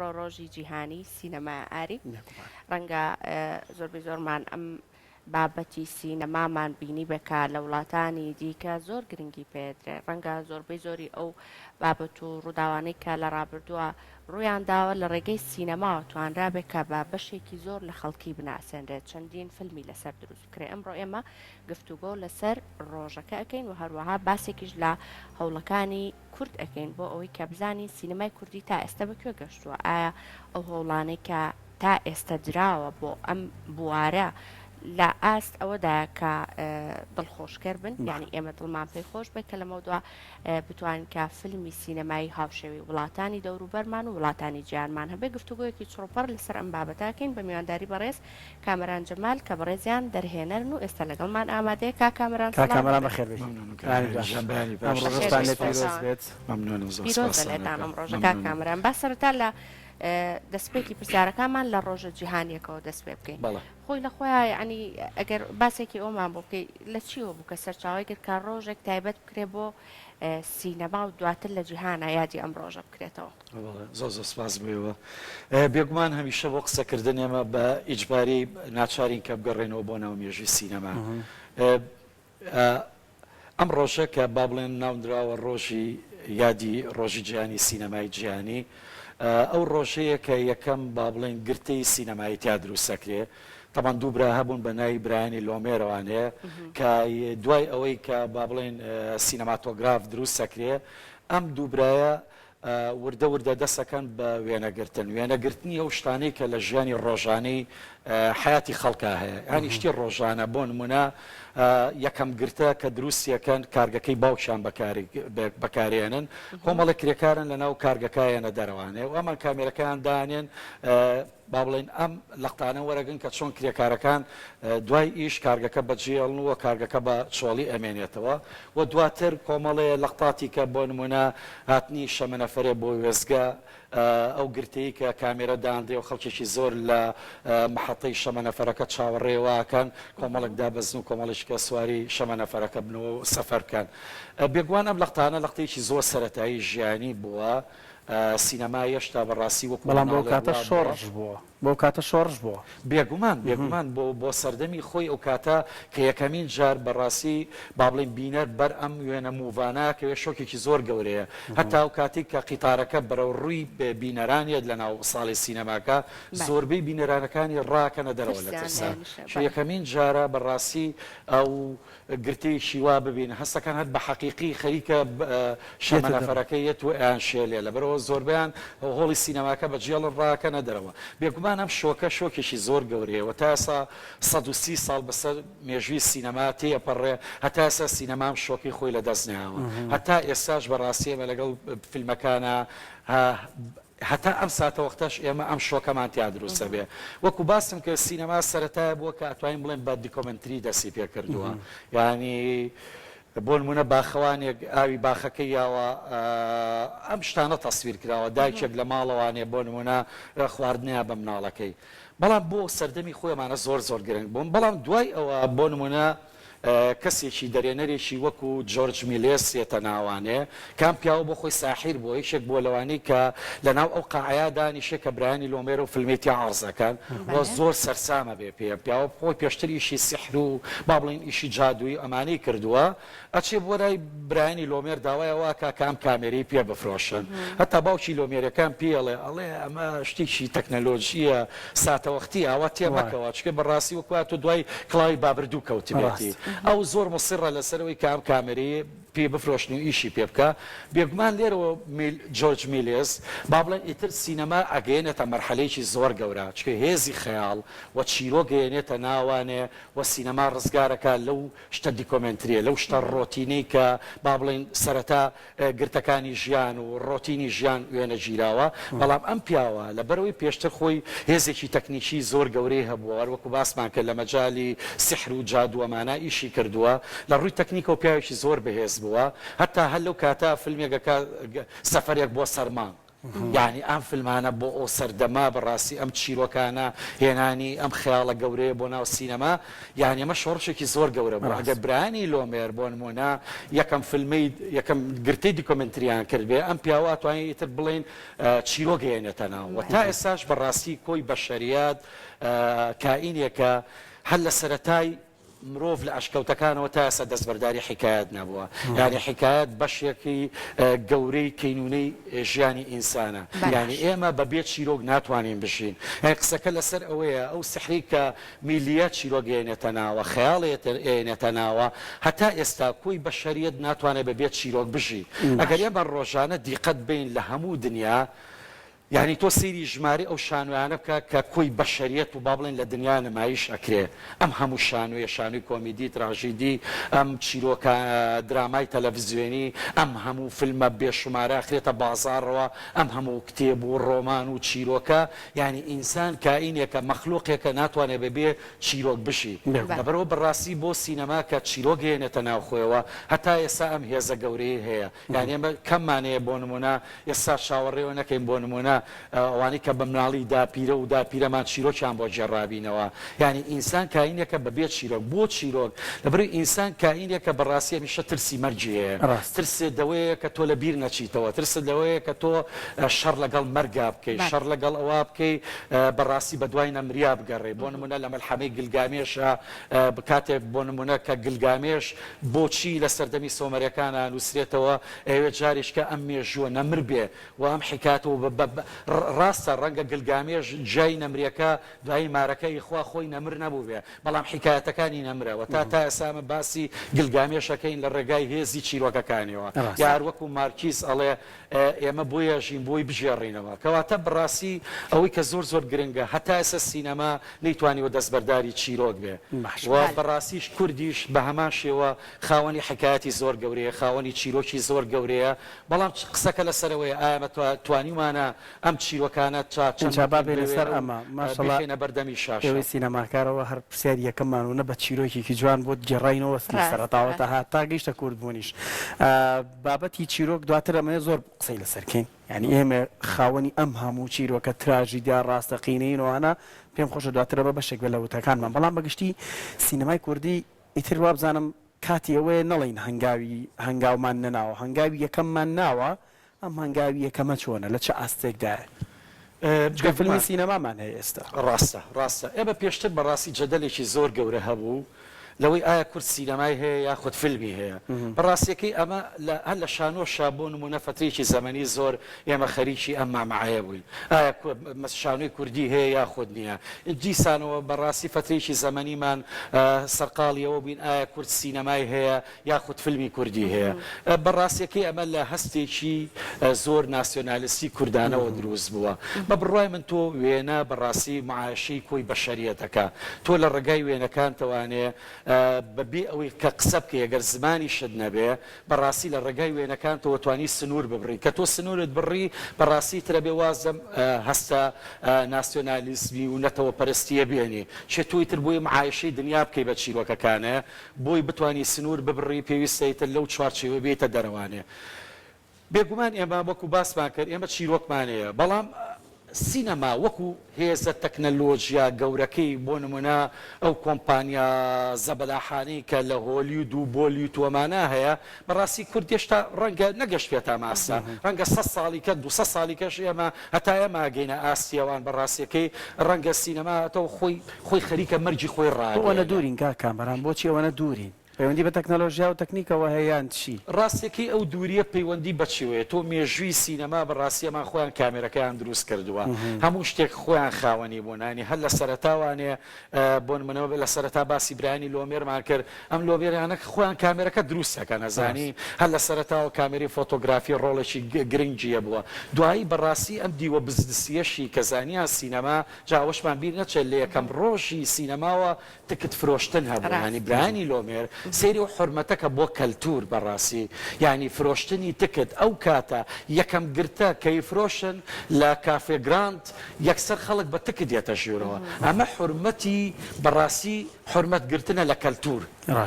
ئەمڕۆ ڕۆژی جیهانی سینەما ئاری ڕەنگە زۆربەی زۆرمان ئەم بابەتی سینەمامان بینی بکە لە وڵاتانی دیکە زۆر گرنگی پێدرێ ڕەنگە زۆربەی زۆری ئەو بابەت و ڕووداوانەی کە لە ڕابردووە ڕویان داوە لە ڕێگەی سینەما توانرا بێکە بە بەشێکی زۆر لە خەڵکی بناسێنرێت چەندین فیلمی لەسەر دروست کرێ ئەمڕۆ ئێمە گفتوگۆ لەسەر ڕۆژەکە ئەەکەین و هەروەها باسێکیش لە هەوڵەکانی کورد ئەەکەین بۆ ئەوەی کە بزانین سینەمای کوردی تا ئێستا بەکوێ گەشتووە ئایا ئەو هەوڵانەی کە تا ئێستا دراوە بۆ ئەم بوارە لە ئاست ئەوەدا کە دڵخۆشکەر بن یعنی ئێمە دڵمان پێی خۆش بێت کە لەمە دووە بتوانین کە فیلمی سینەمایی هاوشێوی وڵاتانی دەوروبەرمان و وڵاتانی جیانمان هەبێ گفتوگۆیەکی چڕۆپەر لەسەر ئەم بابەتاکەین بە میوانداری بەڕێز کامەران جەمال کە بەڕێزیان دەرهێنەرن و ئێستا لەگەڵمان ئامادەیە کا کامەران بەخێر ئەم ڕۆژەکە کامەران با سەرەتا لە دەستپێکی پرسیارەکانمان لە ڕۆژە جیهانیەکەەوە دەست پێ بکەین خۆی لە خۆیان ینی ئەگەر باسێکی ئەومان بۆ بکەی لە چیەوە بوو کە سەرچاوی کرد کە ڕۆژێک تایبەت بکرێ بۆ سینەما و دواتر لە جیهانە یادی ئەم ڕۆژە بکرێتەوە زۆر زۆر سپاس بێەوە بێگومان هەمیشە بۆ قسەکردن ئێمە بە ئیجباری ناچارین کە بگەڕێنەوە بۆ ناو مێژوی سینەما ئەم ڕۆژە کە با بڵێن ناودراوە ڕۆژی یادی ڕۆژی جیهانی سینەمای جیهانی ئەو ڕۆژەیە کە یەکەم با بڵێن گرتەی سینەمایی تیا دروستەکرێ تەمان دوو برا هەبوون بە ناوی برایانی لۆمێرەوانەیە کە دوای ئەوەی کە با بڵێن سینەماتۆگراف دروستەکرێ ئەم دوو برایە وردە وردە دەسەکەن بە وێنەگرتن وێنەگرتنی ئەو شتانەی کە لە ژیانی ڕۆژانەی حیاتی خەڵکا هەیە ینی شتی ڕۆژانە بۆ نمونە یەکەم گرتە کە دروستیەکەن کارگەکەی باوکیان بەکارێنن کۆمەڵە کرێکارن لە ناو کارگەکایەنە دەروانێ و ئەمان کامێرەکان دانێن با بڵێن ئەم لەقتانە وەرەگەن کە چۆن کرێکارەکان دوای ئیش کارگەکە بەجێڵنەوە کارگەکە بە چۆڵی ئەمێنێتەوە و دواتر کۆمەڵێ لەقتاتی کە بۆ نمونە هاتنی شەمەنەفرێ بۆ وێزگە ئەو گرتەی کە کامێرە داندێ و خەڵکێکی زۆر لە محەتەی شەمەنەفەرەکە چاوەڕێواکەن کۆمەڵک دابەزن و کۆمەڵشکە سواری شەمەنەفەرەکە بنەوە سەفەرکەن بێگوان ئەم لەقتانە لەقتێکی زۆر سەرەتایی ژیانی بووە سینەما هێشتا بەڕاستی وەکو بەڵام بۆ کاتە شۆڕش بووە بۆ کاتە شۆڕش بووە بێگومان بۆ سەردەمی خۆی ئەو کاتە کە یەکەمین جار بەڕاستی با بڵێن بینەر بەر ئەم وێنە موڤانە کەوێ شۆکێکی زۆر گەورەیە هەتا ئەو کاتێک کە قیتارەکە بەرەو ڕووی بینەرانیت لە ناو ساڵی سینەماکە زۆربەی بینەرانەکانی ڕاکەنە دەرەوە لە ترسا یەکەمین جارە بەڕاستی ئەو گرتەی شیوا ببین هەستەکان هەر بە حەقیقی خەریکە شەمەنەفەرەکەیەت و ئەیان شێلێ لەبەرەوە زۆربیان هۆڵی سینەماکە بە جێڵ ڕاکەنە دەرەوە بێگومان ئەم شۆکە شۆکێکی زۆر گەورەیەوە تا ئێستا 130 ساڵ بەسەر مێژووی سینەما تێپەڕێ هەتا ئێستا سینەمام شۆکی خۆی لە دەست ناوە هەتا ئێستاش بەڕاستی ئێمە لەگەڵ فیلمەکانە هەتا ئەم ساتە وەختەش ئێمە ئەم شۆکەمان تیا دروستە بێ وەکو باسم کە سینەما سەرەتایە بووە کە ئەتوانین بڵێن بە دیکۆمنتری دەستی پێ کردووە ینی بۆ نمونە باخەوانێک ئاوی باخەکەی یاوە ئەم شتانە تەسویر کراوە دایکێک لە ماڵەوانێ بۆ نمونە خواردنیا بە مناڵەکەی بەڵام بۆ سەردەمی خۆیمانە زۆر گرنگ بووم بەڵام دوای ئەوە بۆ نمونە کەسێکی دەرێنەرێکی وەکو جۆرج میلێس ێتە ناوانێ کام پیاوە بۆ خۆی ساحیر بۆ یەکێک بۆ لەوانەی کە لە ناو ئەو قاعەیە دانیشێ کە برایانی لۆمێرە و فیلمێتی عەرزەکان بۆ زۆر سەرسامە بێ پێ پیاوە خۆی پێشتر ئیشی سیحر و با بڵێن ئیشی جادووی ئەمانەی کردووە ئەچێ بۆ لای برایانی لۆمێر داوایەوە کە کام کامێرەی پێ بفرۆشن هەتا باوکی لۆمێرەکان پێڵێ ئەڵێ ئەمە شتێکی تەکنەلۆژیە ساتەوەختی ئاوا تێمەکەوە چکە بەڕاستی وەکوات و دوای کڵاوی بابردوو کەوتبێتی ئەو زۆر مصرە لەسەرەوەی کام کامێرەیە پێ بفرۆشتنی و ئیشی پێ بکە بێگومان لێرەوە جۆرج میلێس با بڵێن ئیتر سینەما ئەگەێنێتە مەرحەلەیەکی زۆر گەورە چکە هێزی خەیاڵ و چیرۆ گەێنێتە ناوانێ و سینەما ڕزگارەکە لەو شتە دیکۆمنتریە لەو شتە ڕۆتینەی کە با بڵێن سەرەتا گرتەکانی ژیان و ڕۆتینی ژیان وێنە گیراوە بەڵام ئەم پیاوە لەبەرەوەی پێشتر خۆی هێزێکی تەکنیکی زۆر گەورەی هەبووە وەکو باسمان کرد لە مەجای سحر و جادووەمانە ئیشی کردووە لە ڕووی تەکنیکە و پیاوێکی زۆر بەهێز بووە هەتا هەر لەو کاتە فیلمێکەکە سەفەرێک بۆ سەرمان یعنی ئەم فیلمانە بۆ ئەو سەردەما بەڕاستی ئەم چیرۆکانە هێنانی ئەم خەیاڵە گەورەیە بۆ ناو سینەما یعنی ئەمە شۆڕشێکی زۆر گەورە بوو ئەگەر برانی لۆمێر بۆ نمونە یەکەم فیلمەی یەکەم گرتەی دیکۆمنتریان کردبێ ئەم پیاوە توانین ئیتر بڵێن چیرۆک هێنێتە ناو و تا ئێستاش بەڕاستی کۆی بەشەریات کائینێکە هەر لە سەرەتای مرۆڤ لە عشکەوتەکانەوە تا ئێستا دەستبەرداری حکایەت نەبووە یعنی حکایەت بەشێکی گەورەی کەینونەی ژیانی ئینسانە یعنی ئێمە بەبێ چیرۆک ناتوانین بشین قسەکە لەسەر ئەوەیە ئەو سحری کە میلیە چیرۆک هێنێتە ناوە خەیاڵێت هێنێتە ناوە هەتا ئێستا کۆی بەشەریەت ناتوانێت بەبێت چیرۆک بژی ئەگەر ئێمە ڕۆژانە دیقەت بین لە هەموو دنیا یعنی تۆ سەیری ژماری ئەو شانویانە بکە کە کۆی بەشەریەت و با بڵێن لە دنیا نمایش ئەکرێ ئەم هەموو شانوێ شانوی کۆمیدی تراژیدی ئەم چیرۆکە درامای تەلەڤیزیۆنی ئەم هەموو فیلمە بێشمارە ئەخرێتە بازاڕەوە ئەم هەموو کتێب و ڕۆمان و چیرۆکە یعنی ئینسان کائینێکە مەخلوقێکە ناتوانێت بەبێ چیرۆک بشی لەبەرەوە بەڕاستی بۆ سینەما کە چیرۆک هێنێتە ناوخۆیەوە هەتا ئێستا ئەم هێزە گەورەی هەیە یعنی ئێمە کەممانەیە بۆ نمونە ئێستا چاوەڕێوە نەکەین بۆ نمونە ئەوانەی کە بە مناڵی داپیرە و داپیرەمان چیرۆکیان بۆ جێڕابینەوە یعنی ئینسان کائینێکە بەبێت چیرۆک بۆ چیرۆک لەبەر ئینسان کائینێکە بەڕاستی هەمیشە ترسی مەرجی هەیە ترسێت دەوەیە کە تۆ لە بیر نەچیتەوە ترسێت لەوەیە کە تۆ شەڕ لەگەڵ مەرگا بکەیت شەڕ لەگەڵ ئەوە بکەی بەڕاستی بەدوای نەمریا بگەڕێ بۆ نمونە لە مەلحەمەی گلگامێشە بکاتێک بۆ نمونە کە گلگامێش بۆچی لە سەردەمی سۆمەریەکانە نووسرێتەوە ئەوێ جاریشکە ئەم مێژووە نەمر بێ و ئەم حکاتەوە ڕاستە ڕەنگە گلگامێش جای نەمریەکە دوایی مارەکەی خوا خۆی نەمر نەبوو بێ بەڵام حکایەتەکانی نەمرەوە تا ئێسامە باسی گلگامێشەکەین لە ڕێگای هێزی چیرۆکەکانیەوە یار وەکو مارکیز ئەڵێ ئێمە بۆیە ژین بۆی بژێڕینەوە کەواتە بڕاستی ئەوەی کە زۆر زۆر گرنگە هەتا ئێستا سینەما نەیتوانیوە دەستبەرداری چیرۆک بێ و بەڕاستیش کوردیش بە هەمان شێوە خاوەنی حکایەتی زۆر گەورەیە خاوەنی چیرۆکی زۆر گەورەیە بەڵام قسەکە لەسەرەوەی ئایا توانیمانە ئەم چیرۆکانە چابێنەسەر ئەمە ماشەڵڵا بەردەمی شاشەوەی سینەماکارەوە هەر پرسیار یەکەممانونە بە چیرۆکێکی جوان بۆ گێڕینەوە سەرەتاوە تا تا گەیشتە کورد بوونیش بابەتی چیرۆک دواتر ئەمە زۆر قسەی لەسەرکەین یعنی ئێمە خاوەنی ئەم هەموو چیرۆکە تراژیدا ڕاستەقینەوەوانە پێم خۆشە دواترە بە بەشێک بە لە وتەکانمان بەڵام بەگشتی سینەمای کوردی ئیتر وا بزانم کاتی ئەوەیە نەڵین هەنگاومان نەناوە هەنگاوی یەکەممان ناوە ئەم هەنگاوی یەکەمە چۆنە لە چه ئاستێکدایە فیلمی سینەمامان هەیە ئێستا ڕاستە ئێمە پێشتر بەڕاستی جەدەلێکی زۆر گەورە هەبوو لەوەی ئایا کورد سینەمای هەیە یاخود فیلمی هەیە بەڕاستیەکەی ئەمە هەر لە شانۆشا بۆ نمونە فترێکی زەمەنی زۆر ئێمە خەریکی ئەم مامەعەیە بووین ئایا شانۆی کوردی هەیە یاخود نییە دیسانەوە بەڕاستی فترێکی زەمەنیمان سەرقاڵیەوە بووین ئایا کورد سینەمای هەیە یاخود فیلمی کوردی هەیە بەڕاستیەکەی ئەمە لە هەستێکی زۆر ناسیۆنالیستی کوردانەوە دروست بووە بە بڕوای من تۆ وێنە بەڕاستی معاشی کۆی بەشەریەتەکە تۆ لە ڕێگای وێنەکان توانێ بەبێ ئەوەی کە قسە بکە ئەگەر زمانی شت نەبێ بەڕاستی لە ڕێگای وێنەکان تۆ توانی سنوور ببڕی کە تۆ سنوورت بڕی بەڕاستی ترە بێ وازم هەستە ناسیۆنالیسمی و نەتەوە پەرستیە بێنی چێ توی تر بۆی معایشەی دنیا بکەی بە چیرۆکەکانە بۆی بتانی سنوور ببڕی پێویستەیتر لەو چوارچێوە بێتە دەرەوانێ بێگومان ئێمە وەکو باسمان کرد ئێمە چیرۆکمانەیە بەڵام سینەما وەکو هێزە تەکنەلۆژیا گەورەکەی بۆ نمونە ئەو کۆمپانیا زەبەلاحانەی کە لە هۆلیود و بۆلیوتۆمانە هەیە بەڕاستی کورد هێشتا ڕەنگە نەگەشت پێێتە ماستا ڕەنگە 100 ساڵی کە 200 ساڵی کەش ئێمە هەتا ئێمە گەینە ئاسیەوان بەڕاستیەکەی ڕەنگە سینەماتەوە خۆی خەریکە مەرجی خۆی ڕاوەنە دوورین کا کامەران بۆچی ئەوەنە دوورین پەیوەندی بە تەکنەلۆژیا و تەکنیکەوە هەیەیان چی ڕاستێکی ئەو دووریە پەیوەندی بچوێت تۆ مێژووی سینەما بەڕاستیەمان خۆیان کامێرەکەیان دروست کردووە هەموو شتێک خۆیان خاوەنی بوونانی هەر لە سەرەتاوانێ بۆن منەوە لە سەرەتا باسی برانی لۆمێرمان کرد ئەم لۆمێرانە خۆیان کامێرەکە دروستەکە نەزانی هەر لە سەرەتاوە کامێری فۆتۆگرافی ڕۆڵێکی گرنگیە بووە دوایی بەڕاستی ئەم دیوە بزنسیەشی کە زانیان سینەما جاوەشمان بیر نەچێت لە یەکەم ڕۆژی سینەماوە تکت فرۆشتن هەبوو ینی برانی لۆمێر سێری و حرمەتەکە بۆ کەلتور بەڕاستی یعنی فرۆشتنی تکت ئەو کاتە یەکەم گرتە کەی فرۆشن لە کافێ گراند یەکسەر خەڵک بە تکت دێتە ژوورەوە ئەمە حرمەتی بەڕاستی حرمەتگرتنە لە کەلتور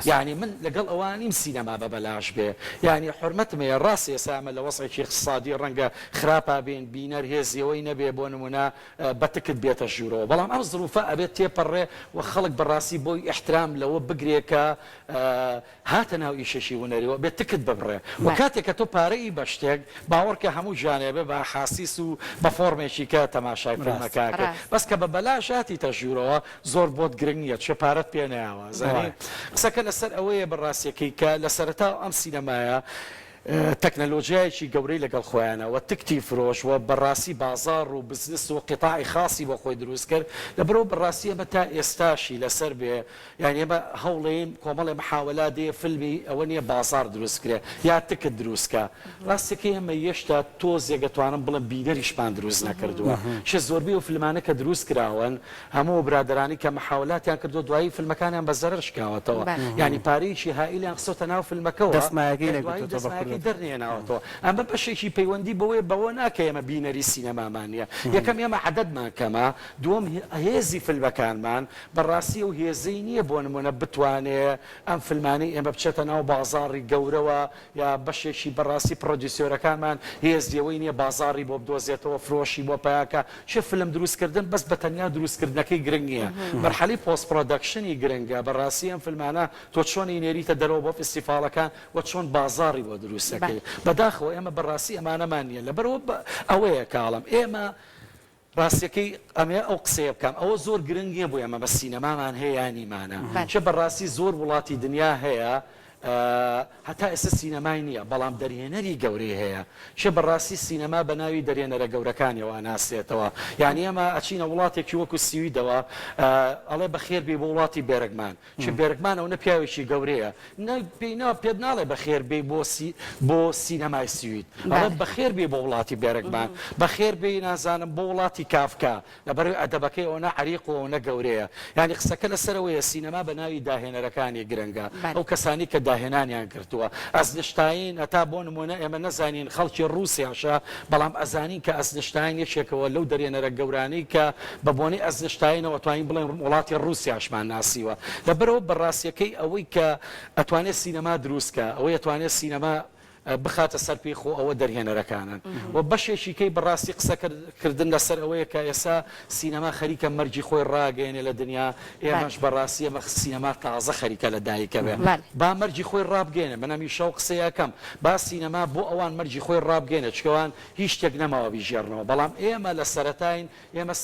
یعنی من لەگەڵ ئەوانیم سینەما بە بەلاش بێ یعنی حرمەتمەیە ڕاستی ئێسامە لە وەسعێکی اقتصادی ڕەنگە خراپە بێن بینەر هێزیەوەی نەبێ بۆ نمونە بە تکت بێتە ژوورەوە بەڵام ئەم زروفە ئەبێت تێپەڕێ و خەڵک بەڕاستی بۆی احترام لەوە بگرێکە هاتە ناو ئیشەشی هونەریەوە بێت تکت ببڕێ و کاتێک کە تۆ پارەی بە شتێک باوەڕکە هەموو ژانێبێ بە حاسیس و بە فۆرمێکی کە تەماشای فیلمەکەکە بەس کە بە بەلاش هاتیتە ژوورەوە زۆر بۆت گرنگ نییە چه پارەت پێ نەیاوە زانێ قسەکە لەسەر ئەوەیە بەڕاستیەکەی کە لە سەرەتا ئەم سینەمایە تەکنەلۆژیایکی گەورەی لەگەڵ خۆیانەوە تکتی فرۆش و بەڕاستی بازار و بزنس و قیتاعی خاصی بۆ خۆی دروست کرد لەبەرەوە بەڕاستی ئەمە تا ئێستاشی لەسەر بێ یعنی ئێمە هەوڵێن کۆمەڵی محاولە دێ فیلمی ئەوە نییە بازار دروست کرێ یا تکت دروستکە ڕاستەکەی ئەمە هێشتا تۆزێک دەتوانم بڵم بینەریشمان دروست نەکردووە شە زۆربەی و فیلمانە کە دروست کراون هەموو برادرانی کە محاولاتیان کردو دوایی فیلمەکانیان بە زەرر شکاوەتەوە یعنی پارەیەکی هائیلیان قسەتە ناو فیلمەکەەوە دەستمایەکەی دەرنێناوەتەوە ئەمە بەشێکی پەیوەندی بەوە ناکە ئێمە بینەری سینەمامانە یەکەم ئێمە عەدەدمان کەمە دووەم هێزی فیلمەکانمان بەڕاستی و هێزەی نییە بۆ نمونە بتوانێت ئەم فیلمانی ئێمە بچێتە ناو بازاڕی گەورەوە یا بەشێکی بەڕاستی پرۆدیوسۆرەکانمان هێزیەوەی نییە بازاڕی بۆ بدۆزێتەوە فرۆشی بۆ پیاکە چه فیلم دروستکردن بەس بە تەنیا دروستکردنەکەی گرنگ نییە مەرحەلەی پۆست پرۆدەکشنی گرنگە بەڕاستی ئەم فیلمانە تۆ چۆنی نێریتە دەرەوە بۆ فستیڤالەکان و چۆن بازاڕی بۆ دروستەکەی بەداخەوە ئێمە بەڕاستی ئەمانەمان نیە لەبەرەوە ئەوەیە کاڵم ئێمە ڕاستیەکەی ئەمێ ئەو قسەیە بکەم ئەوە زۆر گرنگیە بۆ ئێمە بە سینەمامان هەیە یانیمانە چه بەڕاستی زۆر وڵاتی دنیا هەیە هەتا ئێستا سینەمای نییە بەڵام دەرهێنەری گەورەی هەیە چه بەڕاستی سینەما بە ناوی دەرێنەرە گەورەکانیەوە ناسێتەوە یعنی ئەمە ئەچینە وڵاتێکی وەکو سویدەوە ئەڵێ بەخێر بێ بۆ وڵاتی بێرەگمان چه بێرەگمان ئەو نە پیاوێکی گەورەیە پێینەوە پێت ناڵێ بەخێر بێ بۆ سینەمای سوید ئەڵێ بەخێر بێ بۆ وڵاتی بێرەگمان بەخێر بێ نازانم بۆ وڵاتی کافکا لەبەر ئەدەبەکەی ئەوە عریق و ئەوە گەورەیە یعنی قسەکە لەسەرەوەیە سینەما بە ناوی داهێنەرەکانی گرنگە ئەو کەسانی کە داهێنانیان کردووە ئەزنشتاین هەتا بۆ نمونە ئێمە نەزانین خەڵکی ڕووسیاشە بەڵام ئەزانین کە ئەزنشتاین یەکێکەوە لەو دەرێنەرە گەورانەی کە بە بۆنی ئەزنشتاینەوە توانین بڵێن وڵاتی ڕووسیاشمان ناسیوە لەبەرەوە بەڕاستیەکەی ئەوەی کە ئەتوانێت سینەما دروستکە ئەوەی ئەتوانێت سینەما بخاتە سەرپی خۆ ئەوە دەرهێنەرەکانن و بەشێکیکەی بەڕاستی قسەکردن لەسەر ئەوەیە کە ئێستا سینەما خەریکە مەرجی خۆی ڕاگەێنێ لە دنیا ئێمەش بەڕاستی ئەمە سینەما تازە خەریکە لە دایکە بێ با مەرجی خۆی ڕابگەێنێ بەنامی شەو قسەیەکەم با سینەما بۆ ئەوان مەرجی خۆی ڕابگەێنێ چکەوان هیچ شتێک نەماوە بیژێڕنەوە بەڵام ئێمە لە سەرەتاین ئێمە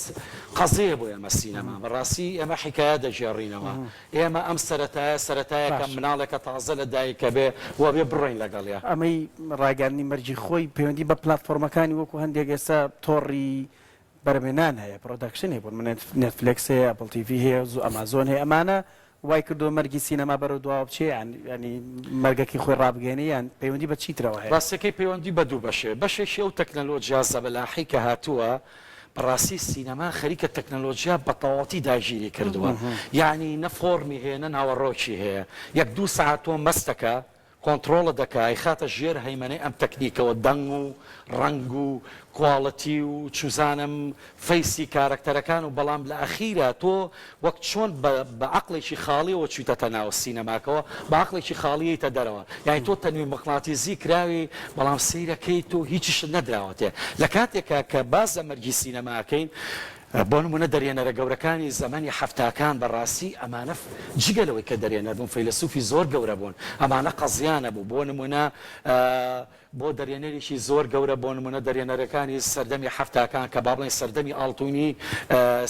قەزەیە بۆ ئێمە سینەما بەڕاستی ئێمە حیکایە دەژێڕینەوە ئێمە ئەم سەرەتایەکە مناڵێکە تازە لە دایکە بێ و بێ بڕۆین لەگەڵیا ڕاگەاندنی مەرجی خۆی پەیوەندی بە پلتفۆرمەکانی وەکو هەندێک ئێستا تۆڕی بەرمێنان هەیە پرۆدەکشن هەیە بۆ من نێتفلێکس هەیە ئەپڵ تیڤی هەیە زوو ئەمازۆن هەیە ئەمانە وای کردو مەرگی سینەما بەرەو دواوە بچێ ینی مەرگەکی خۆی ڕابگەێنی یان پەیوەندی بە چیترەوە هەیە ڕاستەکەی پەیوەندی بە دوو بەشێ بەشێکی ئەو تەکنەلۆژیا زەبەلاحی کە هاتووە بەڕاستی سینەما خەریکە تەکنەلۆژیا بە تەواوەتی داگیری کردووە یعنی نە فۆرمی هەیە نە ناوەڕۆکی هەیە یەک دوو سەعات تۆ مەستەکە کۆنتڕۆڵە دەکای خاتە ژێر هەیمەنەی ئەم تەکنیکەوە دەنگ و ڕنگ و کواڵەتی و چوزانم فەیسی کارکتەرەکان و بەڵام لە ئەخیرە تۆ وەک چۆن بە عەقڵێکی خاڵیەوە چویتەتە ناو سینەماکەوە بە عەقڵێکی خاڵیەیتە دەرەوە یعنی تۆ تەنوی مەغناتیزی کراوی بەڵام سەیرەکەی تۆ هیچیش نەدراوەتێ لە کاتێکە کە باز لە مەرجی سینەماکەین بۆ نمونە دەرێنەرە گەورەکانی زەمانی حەفتاکان بەڕاستی ئەمانە جگەلەوەی کە دەرێنەر بوون فەیلسوفی زۆر گەورە بوون ئەمانە قەزیانە بوو بۆ نمونە بۆ دەرێنەرێکی زۆر گەورە بۆ نمونە دەرێنەرەکانی سەردەمی حەفتاکان کە با بڵێن سەردەمی ئاڵتوونی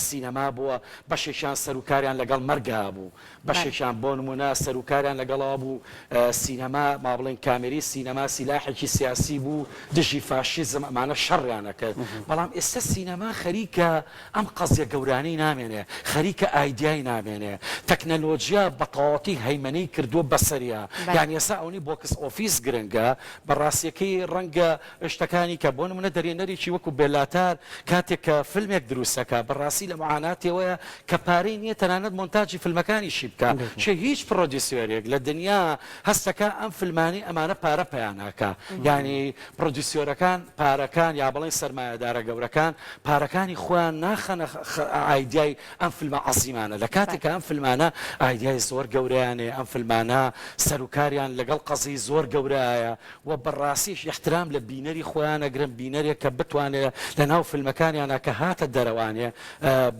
سینەما بووە بەشێکیان سەرکاریان لەگەڵ مەرگا بوو بەشێکیان بۆ نمونە سەرکاریان لەگەڵا بوو سینەما ما بڵێن کامێری سینەما سیلاحێکی سیاسی بوو دژی فاشیزم ئەمانە شەڕیانە کرد بەڵام ئێستا سینەما خەریکە ئەم قەزیە گەورانەی نامێنێ خەریکە ئایدیای نامێنێ تەکنەلۆژیا بە تەواوەتی هەیمەنەی کردووە بەسەریا یعنی ئێستا ئەوەی بۆکس ئۆفیس گرنگە بەڕاستیەکەی ڕەنگە شتەکانی کە بۆ نمونە دەرێنەر دەرێنەرێکی وەکو بێلاتار کاتێک کە فیلمێک دروستەکە بەڕاستی لە معاناتەوەیە کە پارەی نییە تەنانەت مۆنتاژی فیلمەکانیشی بکە چه هیچ پرۆدیوسێرێک لە دنیا هەستەکە ئەم فیلمانی ئەمانە پارە پەیاناکە ینی پرۆدیوسۆرەکان پارەکان یا بڵێن سەرمایەدارە گەورەکان پارەکانی خۆیان ناخەنە ئایدیای ئەم فیلمە عەزیمانە لە کاتێک ئەم فیلمانە ئایدیای زۆر گەورەیانێ ئەم فیلمانە سەرکاریان لەگەڵ قەزی زۆر گەورەیە و بەڕاستیش احترام لە بینەری خۆیان ئەگرن بینەرێک کە بتوانێت لە ناو فیلمەکانیانە کە هاتە دەرەوانێ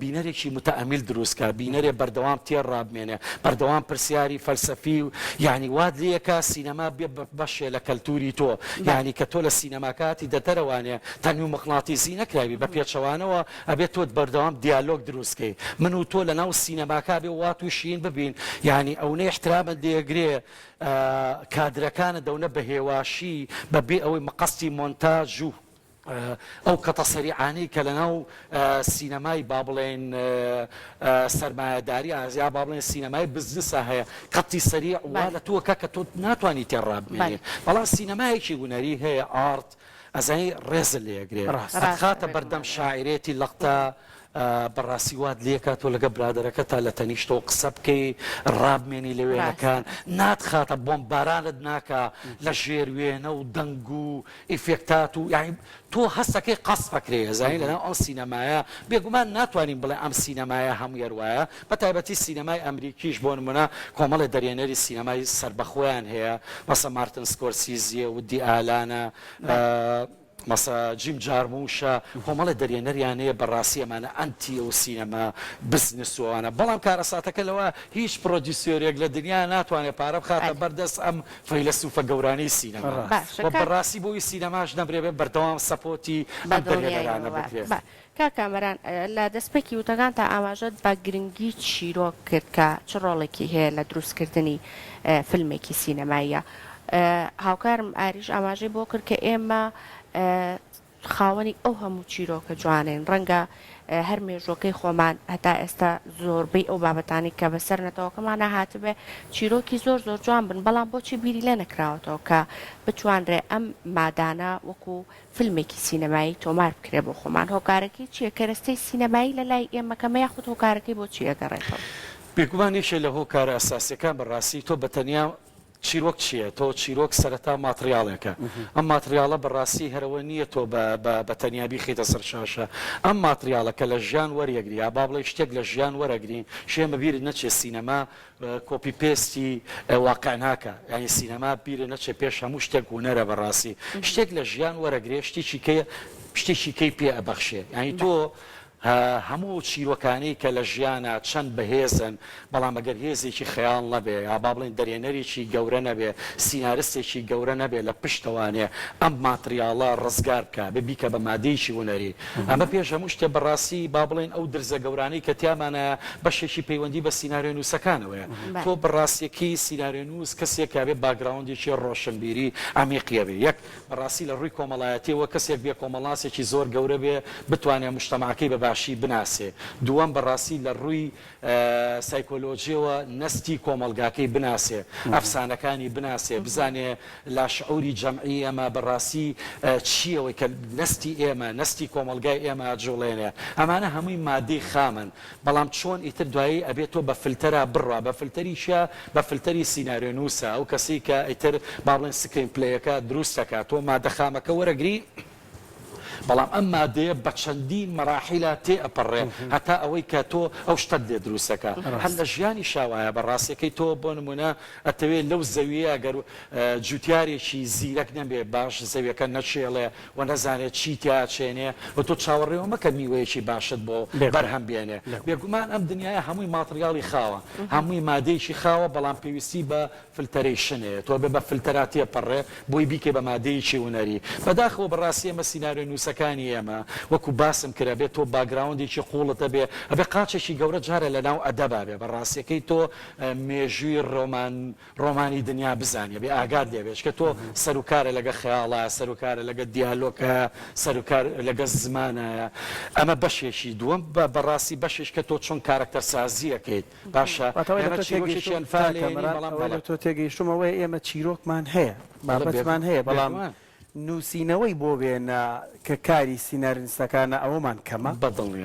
بینەرێکی متەئەمیل دروستکە بینەرێ بەردەوام تێڕابمێنێ بەردەوام پرسیاری فەلسەفی و یعنی واد لەکە سینەما بێ بەشێ لە کەلتوری تۆ یعنی کە تۆ لە سینەماکاتی دەتەرەوانێ تەنوی مەغناتیسی نەکراوی بە پێچەوانەوە ئەبێت تۆت بەردەوام دیالۆگ دروستکەی من و تۆ لە ناو سینەماکا بێ وات و شین ببین یعنی ئەوەی احترامت دێگرێ کادرەکانە دەونە بە هێواشی بەبێ ئەوەی مەقەستی مۆنتاژ و ئەو کەتە سەریعانەی کە لە ناو سینەمای با بڵێن سەرمایەداری ئازیا با بڵێن سینەمای بزنسە هەیە قەتی سەریع وا لە تۆکە کە تۆ ناتوانانی تێڕابمێنێ بەڵام سینەمایەکی هوەری هەیە ئارت ئەزای ڕێزل لێگرێ خاتە بەردەم شاعرێتی لەقتە بەڕاستی وات لێکات تۆ لەگە برادەرەکە تا لە تەنیشتەوە قسە بکەی ڕابمێنی لە وێنەکان ناتخاتە بۆم بارانت ناکە لە ژێروێنە و دەنگ و ئیفێکتات و یعنی تۆ هەستەکەی قەس بکرێ زانین لەناو ئەم سینەمایە بێگومان ناتوانین بڵێ ئەم سینەمایە هەموو یاروایە بە تایبەتی سینەمای ئەمریکیش بۆ نمونە کۆمەڵی دەرێنەری سینەمای سربەخۆیان هەیە مەسە مارتن سکۆرسیزیە و دی ئالانە مەسا جیم جارموشە کۆمەڵی دەرێنەریانەیە بەڕاستی ئەمانە ئەنتی و سینەما بزنسوانە بەڵام کارەساتەکە لەوە هیچ پرۆدیوسۆرێک لە دنیا ناتوانێت پارە بخاتە بەردەست ئەم فەیلسوفە گەورانەی سینەما بەڕاستی بۆی سینەماش نەبرێ بێ بەردەوام سەپۆتی ئەم دەرێنەرانە بکرێت. کاکامەران لە دەستپێکی وتەکان تا ئاماژەت بە گرنگی چیرۆک کرد کە چ ڕۆڵێکی هەیە لە دروستکردنی فیلمێکی سینەماییە هاوکارم ئاریش ئاماژەی بۆ کرد کە ئێمە خاوەنی ئەو هەموو چیرۆکە جوانێن ڕەنگە هەر مێژۆکەی خۆمان هەتا ئێستا زۆربەی ئەو بابەتانی کە بەسەر نەتەوەکەمانە هاتبێ چیرۆکی زۆر زۆر جوان بن بەڵام بۆچی بیری لێ نەکراوەتەوە کە بتوانرێ ئەم مادانە وەکو فیلمێکی سینەمایی تۆمار بکرێ بۆ خۆمان هۆکارەکەی چییە کەرەستەی سینەمایی لە لای ئێمەکەمە یاخود هۆکارەکەی بۆچی ئەگەڕێتەوە بێگومانیشە لە هۆکارە ئەساسیەکان بەڕاستی تۆ بەتەنیا چیرۆک چییە تۆ چیرۆک سەرەتا ماتریاڵێکە ئەم ماتریاڵە بەڕاستی هەرەوە نییە تۆ بە تەنیابی خیتە سەر شاشە ئەم ماتریاڵەکە لە ژیان وەرەگری یا با بڵێ شتێک لە ژیان وەرەگرین شێمە بیرت نەچێ سینەما کۆپی پێستی واقع ناکە یعنی سینەما بیرە نەچێ پێش هەموو شتێک هونەرە بەڕاستی شتێک لە ژیان وەرەگرێ شتێکی کەی پێ ئەبەخشێ یعنی تۆ هەموو چیرۆکانی کە لە ژیانە چەند بەهێزن بەڵام ئەگەر هێزێکی خەیاڵ نەبێ یا با بڵێن دەرێنەرێکی گەورە نەبێ سینارستێکی گەورە نەبێ لە پشتەوانێ ئەم ماتریاڵە ڕزگار بکە ببیکە بە مادەیەکی هونەری ئەمە پێش هەموو شتێ بەڕاستی با بڵێن ئەو درزە گەورانەی کە تیامانە بەشێکی پەیوەندی بە سیناریۆ نووسەکانەوەیە تۆ بەڕاستیەکەی سیناریۆ نووس کەسێک بێ باگراوندێکی ڕۆشنبیری عمیقیە بێ یەک بەڕاستی لە ڕووی کۆمەڵایەتیەوە کەسێک بێ کۆمەڵاسێکی زۆر گەورە بێ بتوانێت مجتەماعەکەی بە باشی بناسێ دووەم بەڕاستی لە ڕووی سایکۆلۆژیەوە نستی کۆمەلگاکەی بناسێ ئەفسانەکانی بناسێ بزانێ لاشعوری جەمعی ئەمە بەڕاستی چیەوەی کە نستی ئێمە نستی کۆمەلگای ئێمە جوڵێنێ ئەمانە هەمووی مادەی خامن بەڵام چۆن ئیتر دوایی ئەبێت تۆ بە فلتەرە بڕوا بە فلتەریشە بە فلتەری سیناریۆ نووسە ئەو کەسی کە ئیتر با بڵێن سکرین پلەیەکە دروستەکە تۆ مادە خامەکە وەرەگری بەڵام ئەم مادەیە بە چەندین مەراحیلە تێ ئەپەڕێ هەتا ئەوەی کە تۆ ئەو شتت لێ دروستەکە هەر لە ژیانی شاوایە بەڕاستیەکەی تۆ بۆ نمونە ئەتەوێت لەو زەویە ئەگەر جوتیارێکی زیرەک نەبێ باش زەویەکە نەچێڵێ و نەزانێت چی تیاچێنێ و تۆ چاوەڕێەوە مەکە میوەیەکی باشت بۆ بەرهەم بێنێ بێگومان ئەم دنیاە هەمووی ماتریاڵی خاوە هەمووی مادەیەکی خاوە بەڵام پێویستی بە فلتەرێشنێ تۆ بێ بە فلتەراتیە پەڕێ بۆی بیکێ بە مادەیەکی هونەری بەداخەوە بەڕاستی ئەمە سیناریۆ نووسەکانی ئێمە وەکو باسم کرا بێت تۆ باگراوندێکی قوڵتە بێ ئەبێ قاچێکی گەورە جارە لە ناو ئەدەبا بێ بەڕاستیەکەی تۆ مێژووی ڕۆمانی دنیا بزانێ بێ ئاگاد لێبێت کە تۆ سەرکارە لەگە خەیاڵە سەرکارە لەگە دیالۆکە سەرکار لەگە زمانە ئەمە بەشێکی دووەم بەڕاستی بەشێش کە تۆ چۆن کارکتەر سازیەکەیت باشە تۆ تێگەیشتمەوەی ئێمە چیرۆکمان هەیە بابەتمان هەیە بەڵام نووسینەوەی بۆ بێنە کە کاری سینارنسەکانە ئەوەمان کەمە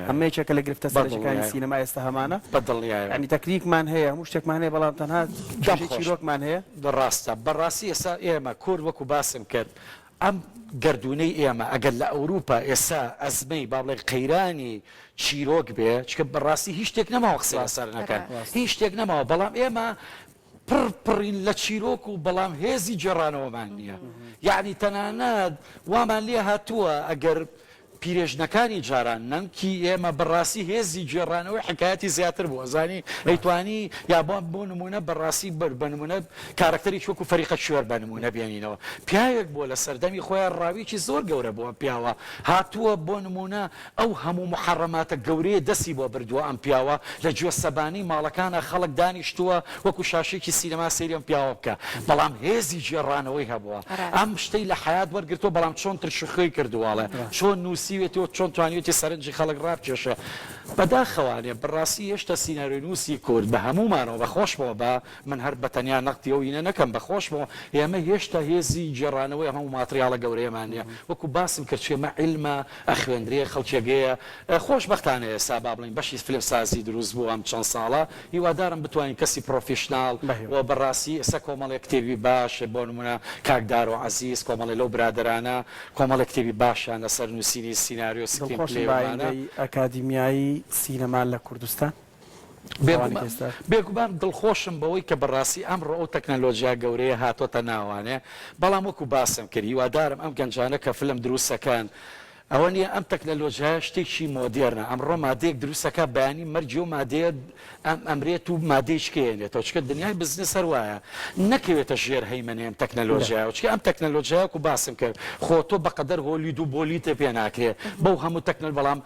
ئەمەیەکێکە لە گرفتە سەرەکانی سینەما ئێستا هەمانە بەدڵنیایە تەکنیکمان هەیە هەموو شتێکمان هەیە بەڵام تەنها چیرۆکمان هەیە ڕاستە بەڕاستی ئێستا ئێمە کورد وەکو باسم کرد ئەم گردونەی ئێمە ئەگەر لە ئەوروپا ئێستا ئەزمەی با بڵێ قەیرانی چیرۆک بێ چکە بەڕاستی هیچ شتێک نەماوە قسەی لەسەر نەکەن هیچ شتێک نەماوە بەڵام ئێمە پڕین لە چیرۆک و بەڵام هێزی جێڕانەوەمان نییە یعنی تەنانەت وامان لێ هاتووە ئەگەر پیرێژنەکانی جاران نەمکی ئێمە بەڕاستی هێزی گێڕانەوەی حکایەتی زیاتر بوو ئەزانی ئەیتوانی یا بۆ نمونە بەڕاستی بە نمونە کارکتەری وەکو فەریقە شوێر بە نمونە بێنینەوە پیاوێک بۆ لە سەردەمی خۆیان ڕاویکی زۆر گەورە بووە پیاوە هاتووە بۆ نمونە ئەو هەموو محەڕەماتە گەورەیە دەستی بۆ بردووە ئەم پیاوە لە گوێ سەبانی ماڵەکانە خەڵک دانیشتووە وەکو شاشێکی سینەما سەیری ئەم پیاوە بکە بەڵام هێزی گێڕانەوەی هەبووە ئەم شتەی لە حیات وەرگرتووە بەڵام چۆن ترشخۆی کردوواڵێ چۆن نووسیوێتەوە چۆن توانیوێتی سەرنجی خەڵک ڕابکێشە بەداخەوانێ بەڕاستی هێشتا سینەرۆنووسی کورد بە هەمومانەوە بەخۆشمەوە بە من هەر بەتەنیا نەقتی ئەوینە نەکەم بەخۆشمەوە ئێمە هێشتا هێزی گێڕانەوەی هەموو ماتریاڵە گەورەیەمان نیە وەکو باسم کرد چێمە عیلمە ئەخوێندرێ خەڵکێگەیە خۆشبەختانە ئێستا با بڵین بەشی فیلم سازی دروست بوو ئەم چەند ساڵە هیوادارم بتوانین کەسی پرۆفیشنال و بەڕاستی ئێستا کۆمەڵێک کتێبی باش بۆ نمونە کاکدار و عەزیز کۆمەڵی لەو برادرانە کۆمەڵێک کتێبی باشان لەسەر نووسینی سیناریۆ ئەکادیمیایی سینەما لە کوردستان بێگومان دڵخۆشم بەوەی کە بەڕاستی ئەمڕۆ ئەو تەکنەلۆژیا گەورەیە هاتۆتە ناوانێ بەڵام وەکو باسم کرد هیوادارم ئەم گەنجانە کە فلم دروستەکان ئەوە نیە ئەم تەکنەلۆژیای شتێکی مۆدێرنە ئەمڕۆ مادەیەک دروستەکە بەیانی مەرجی و مادەیە ئەمرێت و مادەیشکێنێتەوە چکە دنیای بزنس هەر وایە نەکەوێتە ژێر هەیمەنێ ئەم تەکنەلۆژیای چکە ئەم تەکنەلۆژیای و باسم کرد خۆ تۆ بەقەدەر هۆلید و بۆلیتە پێ ناکرێت بەو هەموو تەکنەل بەڵام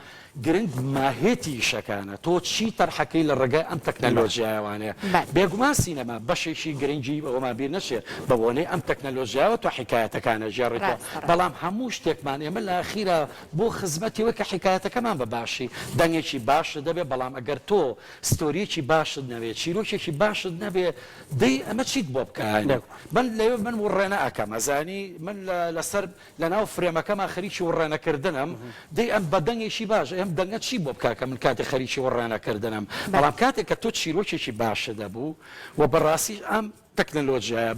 گرنگ ماهێتی شەکانە تۆ چی تەرحەکەی لە ڕێگای ئەم تەکنەلۆژیایوانەیە بێگومان سینەما بەشێکی گرنگی ئەوەما بیر نەچێت بەوەنەی ئەم تەکنەلۆژیاوە تۆ حکایەتەکانە ژێڕێتەوە بەڵام هەموو شتێکمان ئێمە لە ئاخیرە بۆ خزمەتیەوە کە حکایەتەکەمان بە باشی دەنگێکی باشە دەبێت بەڵام ئەگەر تۆ ستۆریەکی باشت نەوێت چیرۆکێکی باشت نەبێت دەی ئەمە چیت بۆ بکەین من لەوێ من وڕێنە ئەکەم ئەزانی من لەسەر لە ناو فرێمەکەم خەریکی وڕێنەکردنم دەی ئەم بە دەنگێکی باش ئەم دەنگە چی بۆ بکاکە من کاتی خەریکی وڕێنەکردنم بەڵام کاتێک کە تۆ چیرۆکێکی باشە دەبوو و بەڕاستی ئەم تەکنەلۆژیایە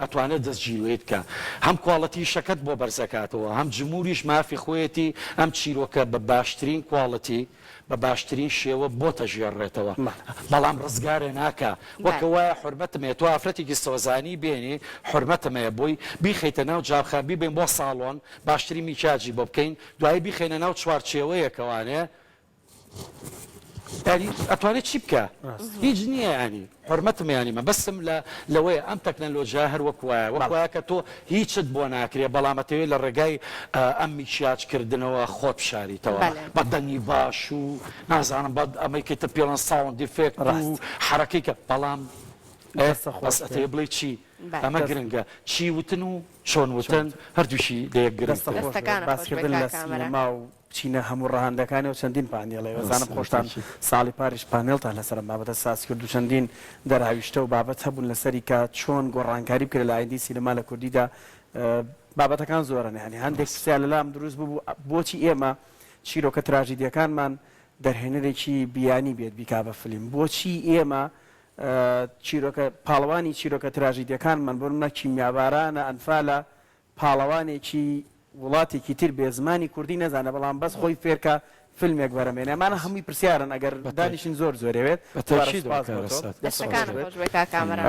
ئەتوانێت دەستگیرێت کە هەم کواڵەتی شەکەت بۆ بەرزەکاتەوە هەم جمهوریش مافی خۆیەتی ئەم چیرۆکە بە باشترین کواڵەتی بە باشترین شێوە بۆتە ژێڕێتەوە بەڵام ڕزگارێ ناکە وەکە وایە حرمەتمێ تۆ ئافرەتێکی سۆزانی بێنی حرمەتمەیە بۆی بیخەیتە ناو جابخان بیبین بۆ ساڵۆن باشترین میچاجی بۆ بکەین دوایی بیخێنە ناو چوارچێوەیەکەوانێ ینی ئەتوانێت چی بکە هیچ نییە ینی حرمەتمەیانی مە بەسم لەوەیە ئەم تەکنەلۆژیا هەر وەکوایە کە تۆ هیچت بۆ ناکرێت بەڵامەتەوێت لە ڕێگای ئەم میچیاجکردنەوە خۆت بشاریتەوە بە دەنگی باش و نازانم بە ئەمەیکەیتە پێڵەن ساوند دیفێکت و حرەکەی کە بەڵام ئەتێ بڵێ چی ئەمە گرنگە چی وتن و چۆن وتن هەردووشی لەیەک گرنگباسکردن لە سینەما و چینە هەموو ڕەهاندەکانی و چەندین پانێڵێ وەزانم خۆشتان ساڵی پاریش پانێڵتان لەسەر بابەتە ساز کرد و چەندین دەرهاویشتە و بابەت هەبوون لەسەری کە چۆن گۆڕانکاری بکرێت لە ئایندی سینەما لە کوردیدا بابەتەکان زۆرن ینی هەندێک پرسیار لەلام دروست بوو بۆچی ئێمە چیرۆکە تراژیدیەکانمان دەرهێنەرێکی بیانی بێت بیکا بە فیلم بۆچی ئێمە چیرۆکە پاڵەوانی چیرۆکە تراژیدیەکانمان بۆ منە کیمیابارانە ئەنفالە پاڵەوانێکی وڵاتێکی تر بێ زمانی کوردی نەزانە بەڵام بەس خۆی فێرکە فیلمێک بەرەمێنێ ئەمانە هەمووی پرسیارن ئەگەر دانیشن زۆر زۆرەوێت دەستەکان خۆش بێت کامەران